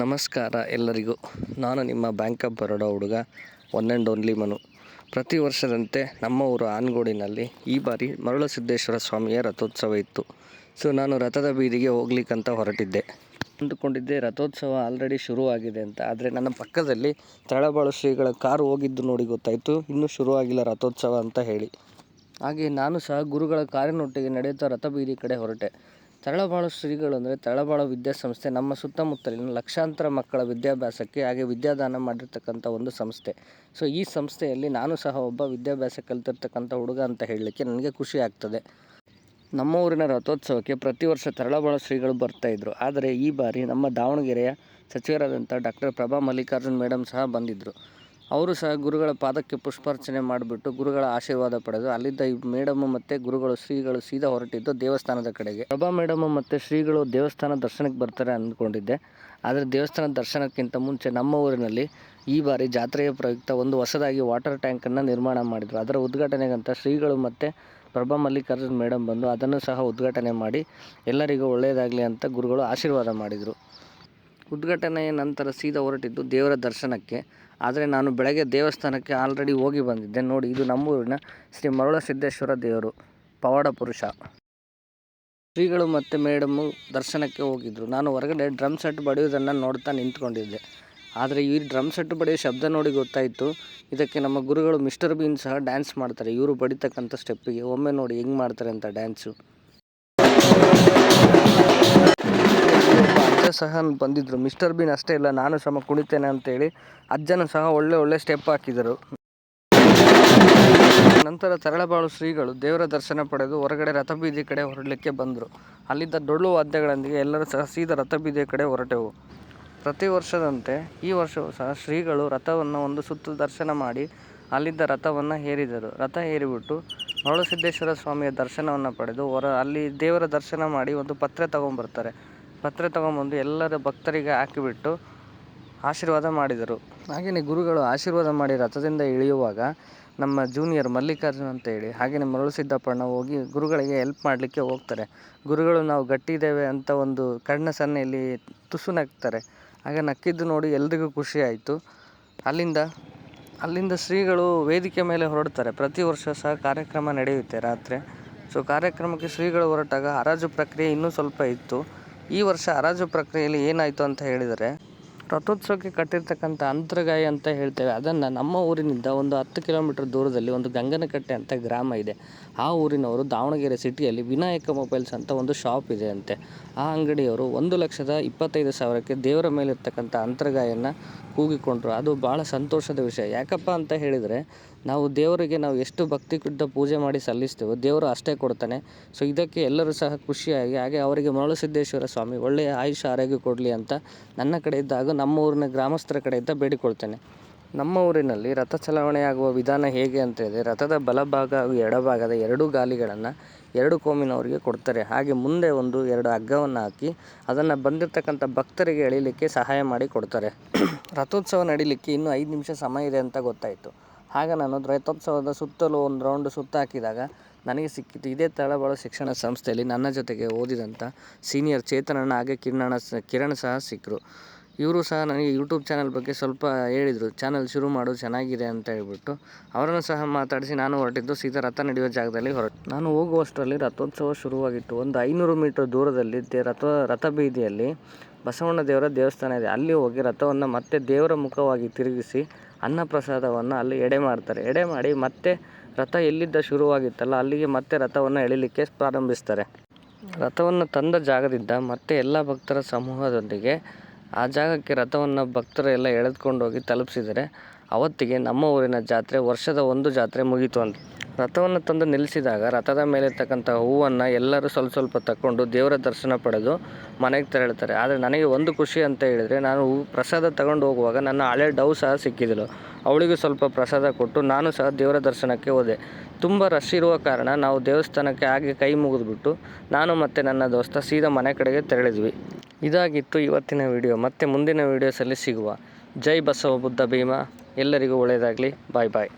ನಮಸ್ಕಾರ ಎಲ್ಲರಿಗೂ. ನಾನು ನಿಮ್ಮ ಬ್ಯಾಂಕ್ ಆಫ್ ಬರೋಡಾ ಹುಡುಗ, ಒನ್ ಆ್ಯಂಡ್ ಓನ್ಲಿ ಮನು. ಪ್ರತಿ ವರ್ಷದಂತೆ ನಮ್ಮ ಊರು ಆನಗೋಡಿನಲ್ಲಿ ಈ ಬಾರಿ ಮರಳುಸಿದ್ದೇಶ್ವರ ಸ್ವಾಮಿಯ ರಥೋತ್ಸವ ಇತ್ತು. ನಾನು ರಥದ ಬೀದಿಗೆ ಹೋಗ್ಲಿಕ್ಕಂತ ಹೊರಟಿದ್ದೆ. ಅಂದುಕೊಂಡಿದ್ದೆ ರಥೋತ್ಸವ ಆಲ್ರೆಡಿ ಶುರುವಾಗಿದೆ ಅಂತ. ಆದರೆ ನನ್ನ ಪಕ್ಕದಲ್ಲಿ ತರಳಬಾಳು ಶ್ರೀಗಳ ಕಾರು ಹೋಗಿದ್ದು ನೋಡಿ ಗೊತ್ತಾಯಿತು ಇನ್ನೂ ಶುರುವಾಗಿಲ್ಲ ರಥೋತ್ಸವ ಅಂತ ಹೇಳಿ. ಹಾಗೆ ನಾನು ಸಹ ಗುರುಗಳ ಕಾರಿನೊಟ್ಟಿಗೆ ನಡೆಯುತ್ತಾ ರಥ ಬೀದಿ ಕಡೆ ಹೊರಟೆ. ತರಳಬಾಳು ಶ್ರೀಗಳು ಅಂದರೆ ತರಳಬಾಳು ವಿದ್ಯಾಸಂಸ್ಥೆ ನಮ್ಮ ಸುತ್ತಮುತ್ತಲಿನ ಲಕ್ಷಾಂತರ ಮಕ್ಕಳ ವಿದ್ಯಾಭ್ಯಾಸಕ್ಕೆ ಹಾಗೆ ವಿದ್ಯಾದಾನ ಮಾಡಿರ್ತಕ್ಕಂಥ ಒಂದು ಸಂಸ್ಥೆ. ಈ ಸಂಸ್ಥೆಯಲ್ಲಿ ನಾನು ಸಹ ಒಬ್ಬ ವಿದ್ಯಾಭ್ಯಾಸ ಕಲಿತಿರ್ತಕ್ಕಂಥ ಹುಡುಗ ಅಂತ ಹೇಳಲಿಕ್ಕೆ ನನಗೆ ಖುಷಿ ಆಗ್ತದೆ. ನಮ್ಮ ಊರಿನ ರಥೋತ್ಸವಕ್ಕೆ ಪ್ರತಿ ವರ್ಷ ತರಳಬಾಳು ಶ್ರೀಗಳು ಬರ್ತಾಯಿದ್ರು. ಆದರೆ ಈ ಬಾರಿ ನಮ್ಮ ದಾವಣಗೆರೆಯ ಸಚಿವರಾದಂಥ ಡಾಕ್ಟರ್ ಪ್ರಭಾ ಮಲ್ಲಿಕಾರ್ಜುನ್ ಮೇಡಮ್ ಸಹ ಬಂದಿದ್ದರು. ಅವರು ಸಹ ಗುರುಗಳ ಪಾದಕ್ಕೆ ಪುಷ್ಪಾರ್ಚನೆ ಮಾಡಿಬಿಟ್ಟು ಗುರುಗಳ ಆಶೀರ್ವಾದ ಪಡೆದು ಅಲ್ಲಿದ್ದ ಈ ಮೇಡಮ್ ಮತ್ತು ಗುರುಗಳು ಶ್ರೀಗಳು ಸೀದಾ ಹೊರಟಿದ್ದು ದೇವಸ್ಥಾನದ ಕಡೆಗೆ. ಪ್ರಭಾ ಮೇಡಮ್ ಮತ್ತು ಶ್ರೀಗಳು ದೇವಸ್ಥಾನ ದರ್ಶನಕ್ಕೆ ಬರ್ತಾರೆ ಅಂದ್ಕೊಂಡಿದ್ದೆ. ಆದರೆ ದೇವಸ್ಥಾನ ದರ್ಶನಕ್ಕಿಂತ ಮುಂಚೆ ನಮ್ಮ ಊರಿನಲ್ಲಿ ಈ ಬಾರಿ ಜಾತ್ರೆಯ ಪ್ರಯುಕ್ತ ಒಂದು ಹೊಸದಾಗಿ ವಾಟರ್ ಟ್ಯಾಂಕನ್ನು ನಿರ್ಮಾಣ ಮಾಡಿದರು. ಅದರ ಉದ್ಘಾಟನೆಗಂತ ಶ್ರೀಗಳು ಮತ್ತು ಪ್ರಭಾ ಮಲ್ಲಿಕಾರ್ಜುನ್ ಮೇಡಮ್ ಬಂದು ಅದನ್ನು ಸಹ ಉದ್ಘಾಟನೆ ಮಾಡಿ ಎಲ್ಲರಿಗೂ ಒಳ್ಳೆಯದಾಗಲಿ ಅಂತ ಗುರುಗಳು ಆಶೀರ್ವಾದ ಮಾಡಿದರು. ಉದ್ಘಾಟನೆಯ ನಂತರ ಸೀದಾ ಹೊರಟಿದ್ದು ದೇವರ ದರ್ಶನಕ್ಕೆ. ಆದರೆ ನಾನು ಬೆಳಗ್ಗೆ ದೇವಸ್ಥಾನಕ್ಕೆ ಆಲ್ರೆಡಿ ಹೋಗಿ ಬಂದಿದ್ದೆ. ನೋಡಿ, ಇದು ನಮ್ಮೂರಿನ ಶ್ರೀ ಮರಳುಸಿದ್ದೇಶ್ವರ ದೇವರು, ಪವಾಡ ಪುರುಷ. ಶ್ರೀಗಳು ಮತ್ತು ಮೇಡಮ್ಮು ದರ್ಶನಕ್ಕೆ ಹೋಗಿದ್ದರು. ನಾನು ಹೊರಗಡೆ ಡ್ರಮ್ ಸೆಟ್ ಬಡಿಯೋದನ್ನು ನೋಡ್ತಾ ನಿಂತ್ಕೊಂಡಿದ್ದೆ. ಆದರೆ ಈ ಡ್ರಮ್ ಸೆಟ್ ಬಡಿಯೋ ಶಬ್ದ ನೋಡಿ ಗೊತ್ತಾಯಿತು ಇದಕ್ಕೆ ನಮ್ಮ ಗುರುಗಳು ಮಿಸ್ಟರ್ ಬೀನ್ ಸಹ ಡ್ಯಾನ್ಸ್ ಮಾಡ್ತಾರೆ ಇವರು ಬಡಿತಕ್ಕಂಥ ಸ್ಟೆಪ್ಪಿಗೆ. ಒಮ್ಮೆ ನೋಡಿ ಹೆಂಗೆ ಮಾಡ್ತಾರೆ ಅಂತ ಡ್ಯಾನ್ಸು. ಅಜ್ಜ ಸಹ ಬಂದಿದ್ದರು. ಮಿಸ್ಟರ್ ಬೀನ್ ಅಷ್ಟೇ ಇಲ್ಲ, ನಾನು ಸಹ ಕುಣಿತೇನೆ ಅಂತೇಳಿ ಅಜ್ಜನೂ ಸಹ ಒಳ್ಳೆ ಸ್ಟೆಪ್ ಹಾಕಿದರು. ನಂತರ ತರಳಬಾಳು ಶ್ರೀಗಳು ದೇವರ ದರ್ಶನ ಪಡೆದು ಹೊರಗಡೆ ರಥಬೀದಿ ಕಡೆ ಹೊರಡಲಿಕ್ಕೆ ಬಂದರು. ಅಲ್ಲಿದ್ದ ಡೊಳ್ಳು ವಾದ್ಯಗಳೊಂದಿಗೆ ಎಲ್ಲರೂ ಸಹ ಸೀದಾ ರಥಬೀದಿಯ ಕಡೆ ಹೊರಟೆವು. ಪ್ರತಿ ವರ್ಷದಂತೆ ಈ ವರ್ಷವೂ ಸಹ ಶ್ರೀಗಳು ರಥವನ್ನು ಒಂದು ಸುತ್ತು ದರ್ಶನ ಮಾಡಿ ಅಲ್ಲಿದ್ದ ರಥವನ್ನು ಏರಿದರು. ರಥ ಏರಿಬಿಟ್ಟು ಮರಳುಸಿದ್ದೇಶ್ವರ ಸ್ವಾಮಿಯ ದರ್ಶನವನ್ನು ಪಡೆದು ಅಲ್ಲಿ ದೇವರ ದರ್ಶನ ಮಾಡಿ ಒಂದು ಪತ್ರೆ ತೊಗೊಂಬರ್ತಾರೆ. ಪತ್ರೆ ತೊಗೊಂಬಂದು ಎಲ್ಲರ ಭಕ್ತರಿಗೆ ಹಾಕಿಬಿಟ್ಟು ಆಶೀರ್ವಾದ ಮಾಡಿದರು. ಹಾಗೆಯೇ ಗುರುಗಳು ಆಶೀರ್ವಾದ ಮಾಡಿ ರಥದಿಂದ ಇಳಿಯುವಾಗ ನಮ್ಮ ಜೂನಿಯರ್ ಮಲ್ಲಿಕಾರ್ಜುನ್ ಅಂತ ಹೇಳಿ ಹಾಗೆಯೇ ಮರಳುಸಿದ್ದಪ್ಪಣ್ಣ ಹೋಗಿ ಗುರುಗಳಿಗೆ ಹೆಲ್ಪ್ ಮಾಡಲಿಕ್ಕೆ ಹೋಗ್ತಾರೆ. ಗುರುಗಳು ನಾವು ಗಟ್ಟಿ ಇದ್ದೇವೆ ಅಂತ ಒಂದು ಕಣ್ಣ ಸನ್ನೆಯಲ್ಲಿ ತುಸು ನಗ್ತಾರೆ. ಹಾಗೆ ನಕ್ಕಿದ್ದು ನೋಡಿ ಎಲ್ರಿಗೂ ಖುಷಿ ಆಯಿತು. ಅಲ್ಲಿಂದ ಶ್ರೀಗಳು ವೇದಿಕೆ ಮೇಲೆ ಹೊರಡ್ತಾರೆ. ಪ್ರತಿ ವರ್ಷ ಸಹ ಕಾರ್ಯಕ್ರಮ ನಡೆಯುತ್ತೆ ರಾತ್ರಿ. ಕಾರ್ಯಕ್ರಮಕ್ಕೆ ಶ್ರೀಗಳು ಹೊರಟಾಗ ಹರಾಜು ಪ್ರಕ್ರಿಯೆ ಇನ್ನೂ ಸ್ವಲ್ಪ ಇತ್ತು. ಈ ವರ್ಷ ಹರಾಜು ಪ್ರಕ್ರಿಯೆಯಲ್ಲಿ ಏನಾಯಿತು ಅಂತ ಹೇಳಿದರೆ, ರಥೋತ್ಸವಕ್ಕೆ ಕಟ್ಟಿರ್ತಕ್ಕಂಥ ಅಂತರಗಾಯಿ ಅಂತ ಹೇಳ್ತೇವೆ, ಅದನ್ನು ನಮ್ಮ ಊರಿನಿಂದ ಒಂದು 10 ಕಿಲೋಮೀಟರ್ ದೂರದಲ್ಲಿ ಒಂದು ಗಂಗನಕಟ್ಟೆ ಅಂತ ಗ್ರಾಮ ಇದೆ. ಆ ಊರಿನವರು ದಾವಣಗೆರೆ ಸಿಟಿಯಲ್ಲಿ ವಿನಾಯಕ ಮೊಬೈಲ್ಸ್ ಅಂತ ಒಂದು ಶಾಪ್ ಇದೆ ಅಂತೆ. ಆ ಅಂಗಡಿಯವರು 1,25,000ಕ್ಕೆ ದೇವರ ಮೇಲಿರ್ತಕ್ಕಂಥ ಅಂತರಗಾಯನ್ನು ಕೂಗಿಕೊಂಡ್ರು. ಅದು ಭಾಳ ಸಂತೋಷದ ವಿಷಯ. ಯಾಕಪ್ಪ ಅಂತ ಹೇಳಿದರೆ, ನಾವು ದೇವರಿಗೆ ನಾವು ಎಷ್ಟು ಭಕ್ತಿಯಿಂದ ಪೂಜೆ ಮಾಡಿ ಸಲ್ಲಿಸ್ತೇವೋ ದೇವರು ಅಷ್ಟೇ ಕೊಡ್ತಾನೆ. ಇದಕ್ಕೆ ಎಲ್ಲರೂ ಸಹ ಖುಷಿಯಾಗಿ ಹಾಗೆ ಅವರಿಗೆ ಮರಳುಸಿದ್ದೇಶ್ವರ ಸ್ವಾಮಿ ಒಳ್ಳೆಯ ಆಯುಷ್ಯ ಆರೋಗ್ಯ ಕೊಡಲಿ ಅಂತ ನನ್ನ ಕಡೆಯಿಂದ ಹಾಗೂ ನಮ್ಮ ಊರಿನ ಗ್ರಾಮಸ್ಥರ ಕಡೆಯಿಂದ ಬೇಡಿಕೊಳ್ತೇನೆ. ನಮ್ಮ ಊರಿನಲ್ಲಿ ರಥ ಚಲಾವಣೆಯಾಗುವ ವಿಧಾನ ಹೇಗೆ ಅಂತ ಹೇಳಿದರೆ, ರಥದ ಬಲಭಾಗ ಹಾಗೂ ಎಡಭಾಗದ ಎರಡೂ ಗಾಲಿಗಳನ್ನು ಎರಡು ಕೋಮಿನವರಿಗೆ ಕೊಡ್ತಾರೆ. ಹಾಗೆ ಮುಂದೆ 2 ಹಗ್ಗವನ್ನು ಹಾಕಿ ಅದನ್ನು ಬಂದಿರತಕ್ಕಂಥ ಭಕ್ತರಿಗೆ ಎಳೀಲಿಕ್ಕೆ ಸಹಾಯ ಮಾಡಿ ಕೊಡ್ತಾರೆ. ರಥೋತ್ಸವ ನಡೀಲಿಕ್ಕೆ ಇನ್ನೂ 5 ನಿಮಿಷ ಸಮಯ ಇದೆ ಅಂತ ಗೊತ್ತಾಯಿತು. ಆಗ ನಾನು ರಥೋತ್ಸವದ ಸುತ್ತಲೂ ಒಂದು ರೌಂಡ್ ಸುತ್ತ ಹಾಕಿದಾಗ ನನಗೆ ಸಿಕ್ಕಿತು ಇದೇ ತರಳಬಾಳು ಶಿಕ್ಷಣ ಸಂಸ್ಥೆಯಲ್ಲಿ ನನ್ನ ಜೊತೆಗೆ ಓದಿದಂಥ ಸೀನಿಯರ್ ಚೇತನಣ್ಣ ಹಾಗೆ ಕಿರಣ್ ಸಹ ಸಿಕ್ಕರು. ಇವರು ಸಹ ನನಗೆ ಯೂಟ್ಯೂಬ್ ಚಾನಲ್ ಬಗ್ಗೆ ಸ್ವಲ್ಪ ಹೇಳಿದರು, ಚಾನಲ್ ಶುರು ಮಾಡು ಚೆನ್ನಾಗಿದೆ ಅಂತ ಹೇಳ್ಬಿಟ್ಟು. ಅವರನ್ನು ಸಹ ಮಾತಾಡಿಸಿ ನಾನು ಹೊರಟಿದ್ದು ಸೀದಾ ರಥ ನಡೆಯುವ ಜಾಗದಲ್ಲಿ ನಾನು ಹೋಗುವಷ್ಟರಲ್ಲಿ ರಥೋತ್ಸವ ಶುರುವಾಗಿತ್ತು. ಒಂದು 500 ಮೀಟರ್ ದೂರದಲ್ಲಿ ರಥ ಬೀದಿಯಲ್ಲಿ ಬಸವಣ್ಣ ದೇವರ ದೇವಸ್ಥಾನ ಇದೆ. ಅಲ್ಲಿ ಹೋಗಿ ರಥವನ್ನು ಮತ್ತೆ ದೇವರ ಮುಖವಾಗಿ ತಿರುಗಿಸಿ ಅನ್ನಪ್ರಸಾದವನ್ನು ಅಲ್ಲಿ ಎಡೆ ಮಾಡ್ತಾರೆ. ಎಡೆ ಮಾಡಿ ಮತ್ತೆ ರಥ ಎಲ್ಲಿದ್ದ ಶುರುವಾಗಿತ್ತಲ್ಲ ಅಲ್ಲಿಗೆ ಮತ್ತೆ ರಥವನ್ನು ಎಳಿಲಿಕ್ಕೆ ಪ್ರಾರಂಭಿಸ್ತಾರೆ. ರಥವನ್ನು ತಂದ ಜಾಗದಿಂದ ಮತ್ತೆ ಎಲ್ಲ ಭಕ್ತರ ಸಮೂಹದೊಂದಿಗೆ ಆ ಜಾಗಕ್ಕೆ ರಥವನ್ನು ಭಕ್ತರು ಎಲ್ಲ ಎಳೆದುಕೊಂಡು ಹೋಗಿ ತಲುಪಿಸಿದರೆ ಅವತ್ತಿಗೆ ನಮ್ಮ ಊರಿನ ಜಾತ್ರೆ, ವರ್ಷದ ಒಂದು ಜಾತ್ರೆ ಮುಗೀತು ಅಂತ. ರಥವನ್ನು ತಂದು ನಿಲ್ಲಿಸಿದಾಗ ರಥದ ಮೇಲಿರ್ತಕ್ಕಂಥ ಹೂವನ್ನು ಎಲ್ಲರೂ ಸ್ವಲ್ಪ ತಗೊಂಡು ದೇವರ ದರ್ಶನ ಪಡೆದು ಮನೆಗೆ ತೆರಳುತ್ತಾರೆ. ಆದರೆ ನನಗೆ ಒಂದು ಖುಷಿ ಅಂತ ಹೇಳಿದರೆ, ನಾನು ಪ್ರಸಾದ ತಗೊಂಡು ಹೋಗುವಾಗ ನನ್ನ ಹಳೆ ಡವ್ ಸಹ ಸಿಕ್ಕಿದಳು. ಅವಳಿಗೂ ಸ್ವಲ್ಪ ಪ್ರಸಾದ ಕೊಟ್ಟು ನಾನು ಸಹ ದೇವರ ದರ್ಶನಕ್ಕೆ ಹೋದೆ. ತುಂಬ ರಶ್ ಇರುವ ಕಾರಣ ನಾವು ದೇವಸ್ಥಾನಕ್ಕೆ ಹಾಗೆ ಕೈ ಮುಗಿದ್ಬಿಟ್ಟು ನಾನು ಮತ್ತು ನನ್ನ ದೋಸ್ತ ಸೀದಾ ಮನೆ ಕಡೆಗೆ ತೆರಳಿದ್ವಿ. ಇದಾಗಿತ್ತು ಇವತ್ತಿನ ವಿಡಿಯೋ. ಮತ್ತೆ ಮುಂದಿನ ವಿಡಿಯೋಸಲ್ಲಿ ಸಿಗುವ. ಜೈ ಬಸವ ಬುದ್ಧ ಭೀಮ. ಎಲ್ಲರಿಗೂ ಒಳ್ಳೆಯದಾಗಲಿ. ಬಾಯ್ ಬಾಯ್.